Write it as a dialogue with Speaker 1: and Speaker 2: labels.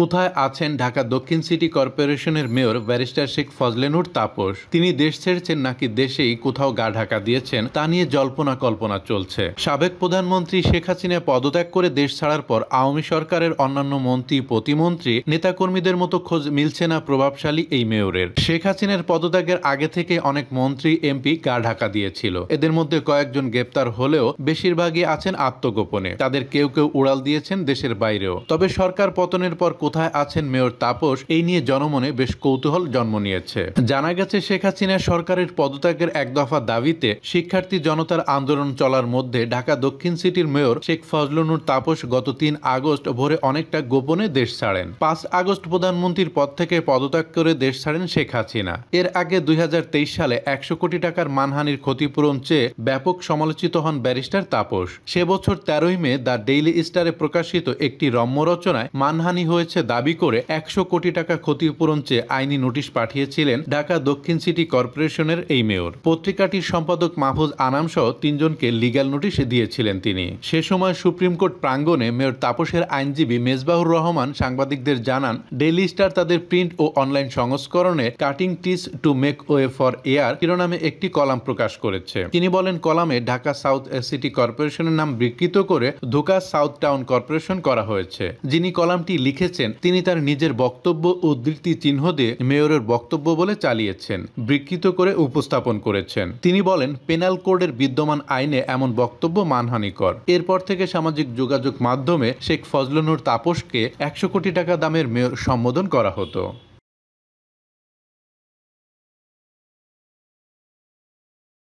Speaker 1: কোথায় আছেন ঢাকা দক্ষিণ সিটি কর্পোরেশনের মেয়র ব্যারিস্টার শেখ ফজলে নূর তাপস? তিনি দেশ ছেড়েছেন নাকি দেশেই কোথাও গা ঢাকা দিয়েছেন তা নিয়ে জল্পনা কল্পনা চলছে। সাবেক প্রধানমন্ত্রী শেখ হাসিনা পদত্যাগ করে দেশ ছাড়ার পর আওয়ামী সরকারের অন্যান্য মন্ত্রী, প্রতিমন্ত্রী, নেতাকর্মীদের মতো খোঁজ মিলছে না প্রভাবশালী এই মেয়রের। শেখ হাসিনার পদত্যাগের আগে থেকে অনেক মন্ত্রী, এমপি গা ঢাকা দিয়েছিল। এদের মধ্যে কয়েকজন গ্রেপ্তার হলেও বেশিরভাগই আছেন আত্মগোপনে। তাদের কেউ কেউ উড়াল দিয়েছেন দেশের বাইরেও। তবে সরকার পতনের পর কোথায় আছেন মেয়র তাপস, এই নিয়ে জনমনে বেশ কৌতূহল জন্ম নিয়েছে। জানা গেছে শেখ হাসিনা সরকারের পদত্যাগের এক দফা দাবিতে শিক্ষার্থী জনতার আন্দোলন চলার মধ্যে ঢাকা দক্ষিণ সিটির মেয়র শেখ ফজলে নূর তাপস গত ৩ আগস্ট ভোরে অনেকটা গোপনে দেশ ছাড়েন। ৫ আগস্ট প্রধানমন্ত্রীর পদ থেকে পদত্যাগ করে দেশ ছাড়েন শেখ হাসিনা। এর আগে ২০২৩ সালে ১০০ কোটি টাকার মানহানির ক্ষতিপূরণ চেয়ে ব্যাপক সমালোচিত হন ব্যারিস্টার তাপস। সে বছর ১৩ই মে দ্য ডেইলি স্টারে প্রকাশিত একটি রম্য রচনায় মানহানি হয়েছে দাবি করে ১০০ কোটি টাকা ক্ষতিপূরণ চেয়ে আইনি নোটিশ পাঠিয়েছিলেন ঢাকা দক্ষিণ সিটি কর্পোরেশনের এই মেয়র। পত্রিকাটির সম্পাদক মাহফুজ আনাম সহ ৩ জনকে লিগ্যাল নোটিশ দিয়েছিলেন তিনি। সে সময় সুপ্রিম কোর্ট প্রাঙ্গণে মেয়র তাপসের আইনজীবী মেজবাহুর রহমান সাংবাদিকদের জানান, ডেইলি স্টার তাদের প্রিন্ট ও অনলাইন সংস্করণে cutting trees to make way for air শিরোনামে একটি কলাম প্রকাশ করেছে। তিনি বলেন, কলামে ঢাকা সাউথ সিটি কর্পোরেশনের নাম বিকৃত করে ঢাকা সাউথ টাউন কর্পোরেশন করা হয়েছে। যিনি কলামটি লিখেছেন তিনি তার নিজের বক্তব্য উদ্ধৃতি চিহ্ন দিয়ে মেয়রের বক্তব্য বলে চালিয়েছেন, বিকৃত করে উপস্থাপন করেছেন। তিনি বলেন, পেনাল কোডের বিদ্যমান আইনে এমন বক্তব্য মানহানিকর। এরপর থেকে সামাজিক যোগাযোগ মাধ্যমে শেখ ফজলে নূর তাপসকে ১০০ কোটি টাকা দামের মেয়র সম্বোধন করা হতো।